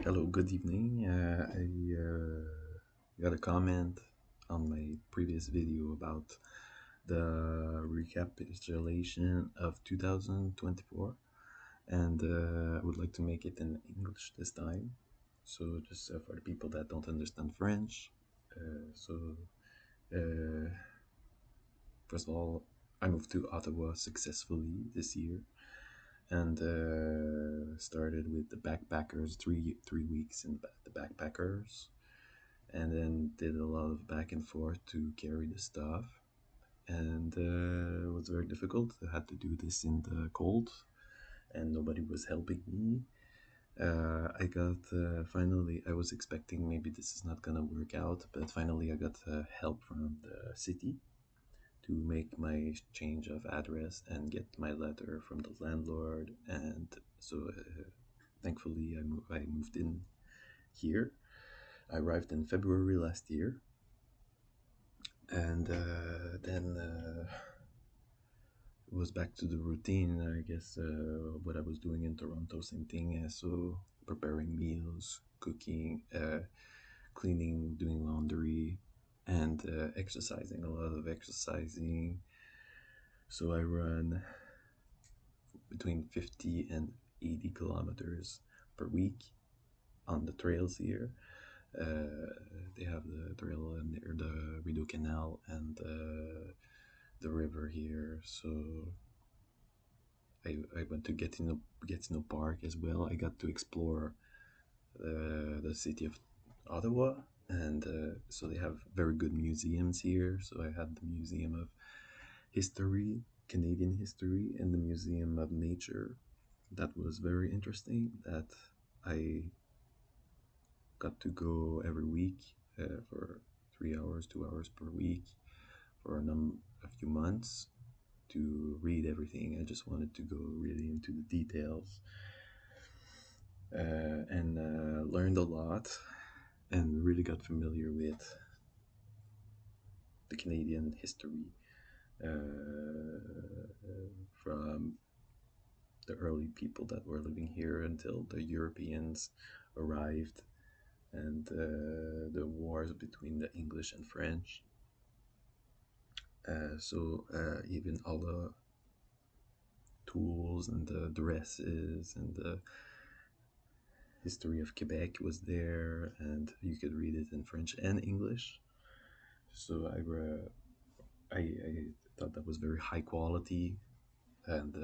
Hello, good evening. I got a comment on my previous video about the recapitulation of 2024, and I would like to make it in English this time. So, just for the people that don't understand French, so uh, first of all, I moved to Ottawa successfully this year and started with the backpackers, three weeks in the backpackers, and then did a lot of back and forth to carry the stuff, and it was very difficult. I had to do this in the cold, and nobody was helping me. I got finally. I was expecting maybe this is not gonna work out, but finally I got help from the city to make my change of address and get my letter from the landlord, and so thankfully I moved in here. I arrived in February last year, and then it was back to the routine. I guess what I was doing in Toronto, same thing. So preparing meals, cooking, cleaning, doing laundry, and exercising. A lot of exercising. So I run between 50 and 80 kilometers per week on the trails here. They have the trail near the Rideau Canal and the river here. So I went to Gatineau Park as well. I got to explore the city of Ottawa, and so they have very good museums here. So I had the Museum of History, Canadian History, and the Museum of Nature. That was very interesting. That I got to go every week for 3 hours, 2 hours per week for a few months to read everything. I just wanted to go really into the details and learned a lot and really got familiar with the Canadian history from the early people that were living here until the Europeans arrived and the wars between the English and French. So even all the tools and the dresses and the history of Quebec was there, and you could read it in French and English. So I thought that was very high quality and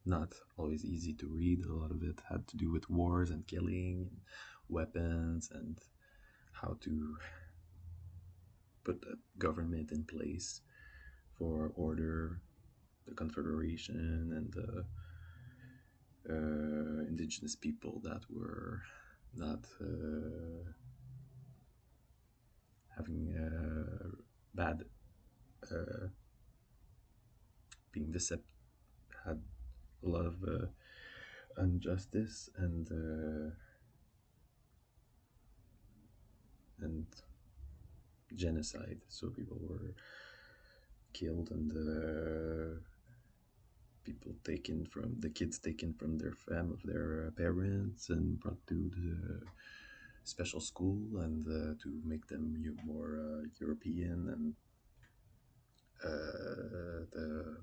not always easy to read. A lot of it had to do with wars and killing, and weapons, and how to put a government in place for order, the Confederation, and the indigenous people that were not having bad uh, being deceptive, had a lot of injustice and genocide. So people were killed and people taken from the kids taken from their parents and brought to the special school and to make them more European, and the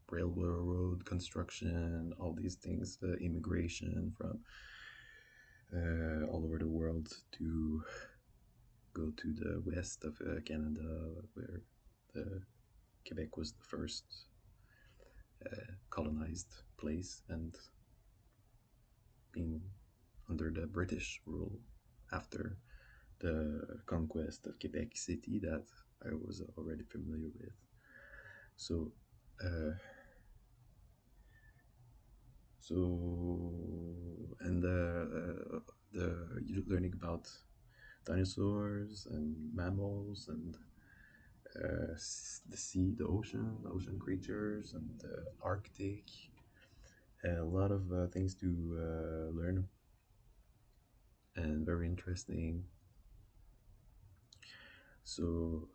railroad construction, all these things, the immigration from all over the world to go to the west of Canada, where the Quebec was the first colonized place, and being under the British rule after the conquest of Quebec City that I was already familiar with. So, uh, so and learning about dinosaurs and mammals and the sea, the ocean creatures, and the Arctic. A lot of things to learn and very interesting. So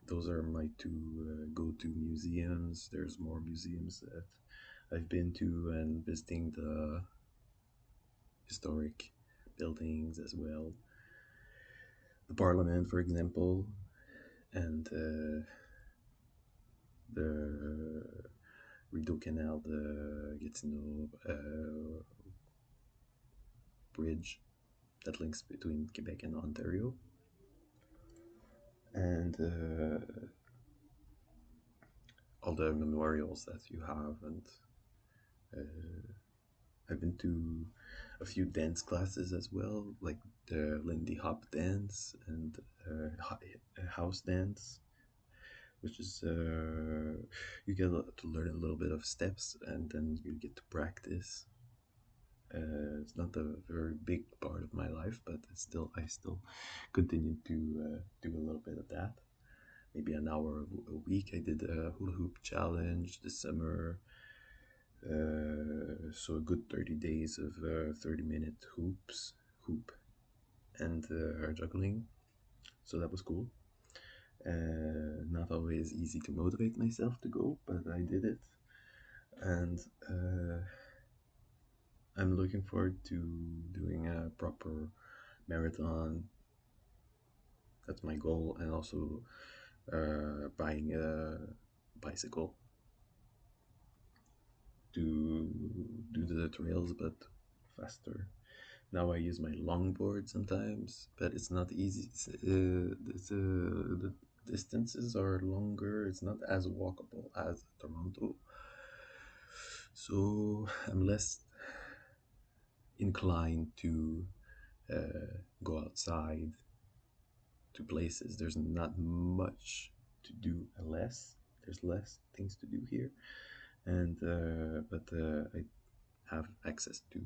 those are my two go-to museums. There's more museums that I've been to, and visiting the historic buildings as well. The parliament, for example, and the Rideau Canal, the Gatineau bridge that links between Quebec and Ontario, and all the memorials that you have. And uh, I've been to a few dance classes as well, like the Lindy Hop dance and house dance, which is you get to learn a little bit of steps, and then you get to practice. It's not a very big part of my life, but it's still I still continue to do a little bit of that. Maybe an hour a week. I did a hula hoop challenge this summer. So a good 30 days of 30-minute hoop, and juggling. So that was cool. Not always easy to motivate myself to go, but I did it. And I'm looking forward to doing a proper marathon. That's my goal, and also buying a bicycle to do the trails, but faster. Now I use my longboard sometimes, but it's not easy. The distances are longer. It's not as walkable as Toronto, so I'm less inclined to go outside to places. There's not much to do unless there's less things to do here, and I have access to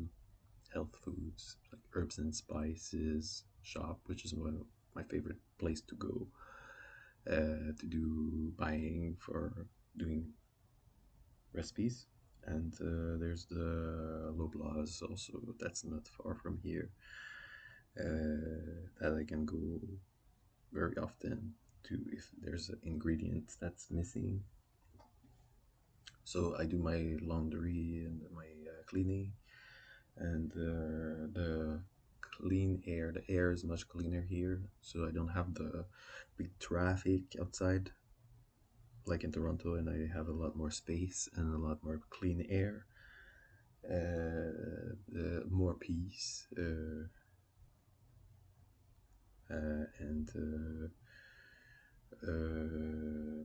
health foods like herbs and spices shop, which is one of my favorite place to go to do buying for doing recipes. And there's the Loblaws also, that's not far from here, that I can go very often to if there's an ingredient that's missing. So I do my laundry and my cleaning, and the clean air. The air is much cleaner here, so I don't have the big traffic outside like in Toronto, and I have a lot more space and a lot more clean air, more peace, and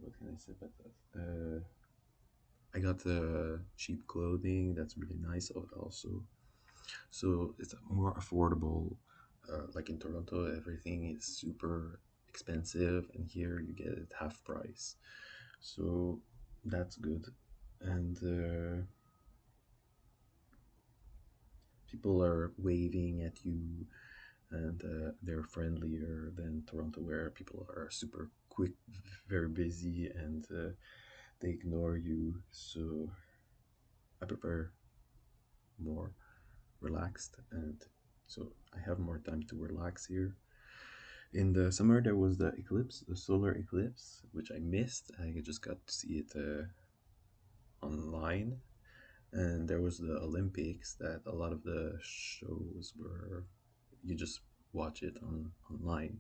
what can I say about that? I got cheap clothing that's really nice also. So it's more affordable. Like in Toronto, everything is super expensive, and here you get it half price. So that's good. And people are waving at you, and they're friendlier than Toronto, where people are super quick, very busy, and they ignore you. So I prefer more relaxed, and so I have more time to relax here. In the summer, there was the eclipse, the solar eclipse, which I missed. I just got to see it online. And there was the Olympics that a lot of the shows were, you just watch it online.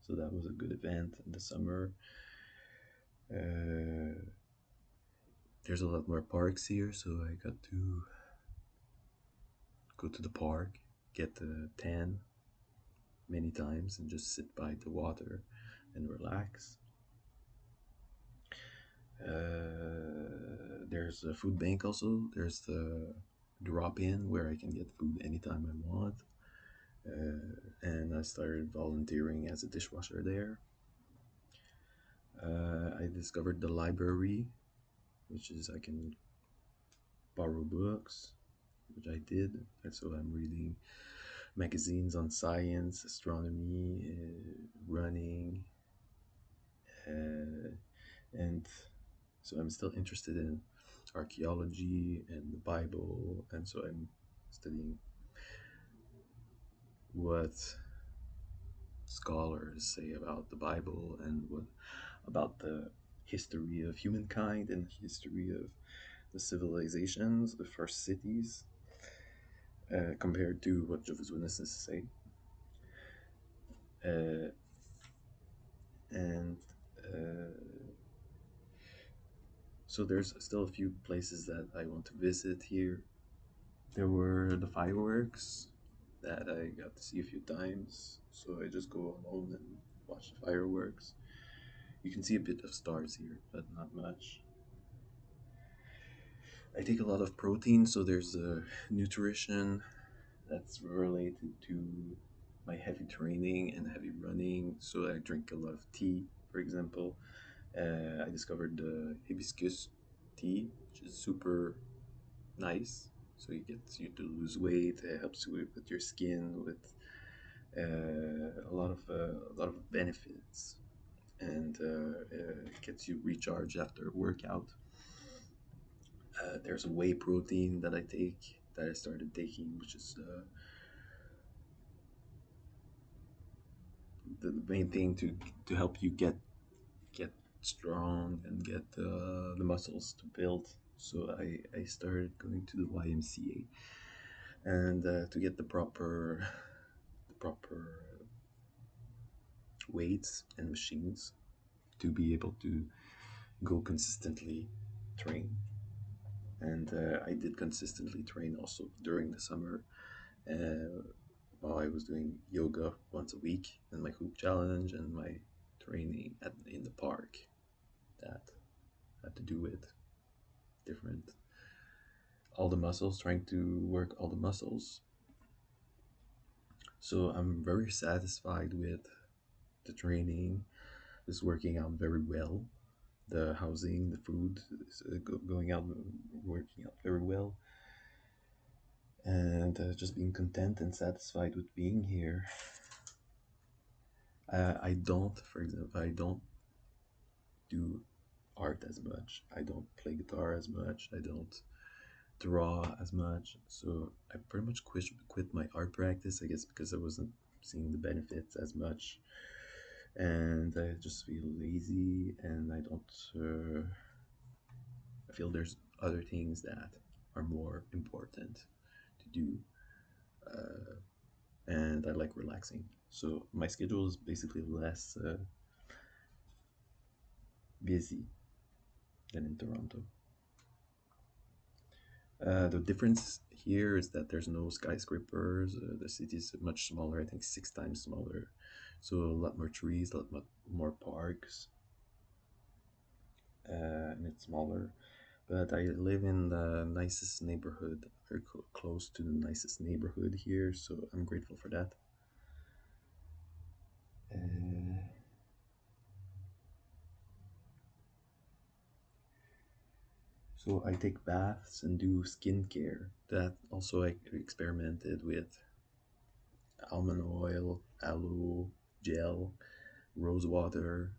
So that was a good event in the summer. Uh, there's a lot more parks here, so I got to go to the park, get the tan many times, and just sit by the water and relax. There's a food bank also. There's the drop in where I can get food anytime I want. And I started volunteering as a dishwasher there. I discovered the library, which is I can borrow books, which I did. And so I'm reading magazines on science, astronomy, running, uh, and so I'm still interested in archaeology and the Bible, and so I'm studying what scholars say about the Bible and what about the history of humankind and history of the civilizations, the first cities. compared to what Jehovah's Witnesses say. Uh, and uh, so there's still a few places that I want to visit here. There were the fireworks that I got to see a few times, so I just go alone and watch the fireworks. You can see a bit of stars here, but not much. I take a lot of protein, so there's a nutrition that's related to my heavy training and heavy running. So I drink a lot of tea, for example. I discovered the hibiscus tea, which is super nice. So it gets you to lose weight. It helps you with your skin, with a lot of benefits, and it gets you recharged after a workout. There's a whey protein that I take that I started taking, which is the main thing to help you get strong and get the muscles to build. So I started going to the YMCA and to get the proper weights and machines to be able to go consistently train. And I did consistently train also during the summer uh, while I was doing yoga once a week and my hoop challenge and my training in the park that had to do with different all the muscles, trying to work all the muscles. So I'm very satisfied with the training. It's working out very well. The housing, the food is going out, working out very well, and just being content and satisfied with being here. I don't, for example, I don't do art as much. I don't play guitar as much. I don't draw as much. So I pretty much quit my art practice, I guess, because I wasn't seeing the benefits as much, and I just feel lazy, and I don't. I feel there's other things that are more important to do, uh, and I like relaxing. So my schedule is basically less busy than in Toronto. The difference here is that there's no skyscrapers. The city is much smaller. I think 6 times smaller. So a lot more trees, a lot more parks, and it's smaller. But I live in the nicest neighborhood, very close to the nicest neighborhood here. So I'm grateful for that. Uh, so I take baths and do skincare. That also I experimented with almond oil, aloe gel, rose water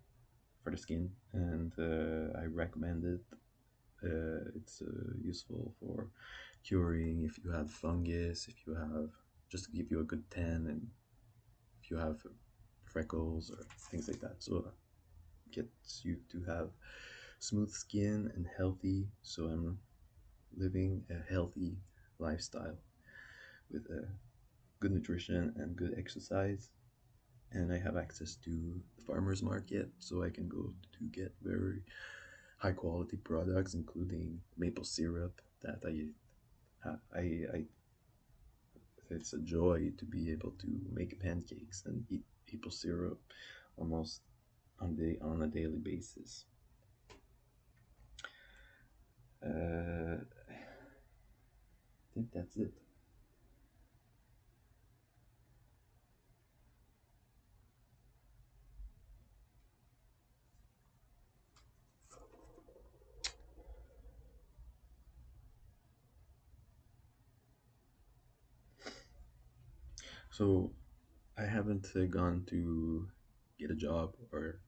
for the skin, and I recommend it. It's useful for curing if you have fungus, if you have just to give you a good tan, and if you have freckles or things like that. So it gets you to have smooth skin and healthy. So I'm living a healthy lifestyle with a good nutrition and good exercise, and I have access to the farmers market, so I can go to get very high quality products, including maple syrup that I it's a joy to be able to make pancakes and eat maple syrup almost on a daily basis. I think that's it. So I haven't gone to get a job or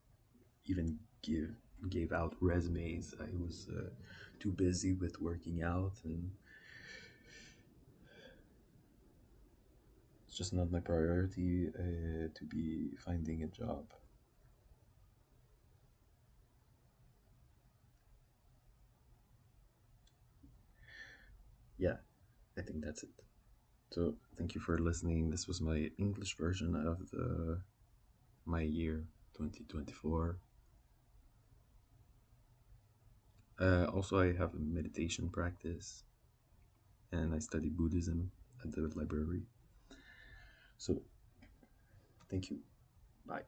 even gave out resumes. I was too busy with working out, and it's just not my priority to be finding a job. Yeah, I think that's it. So thank you for listening. This was my English version of the my year 2024. Also, I have a meditation practice and I study Buddhism at the library. So thank you. Bye.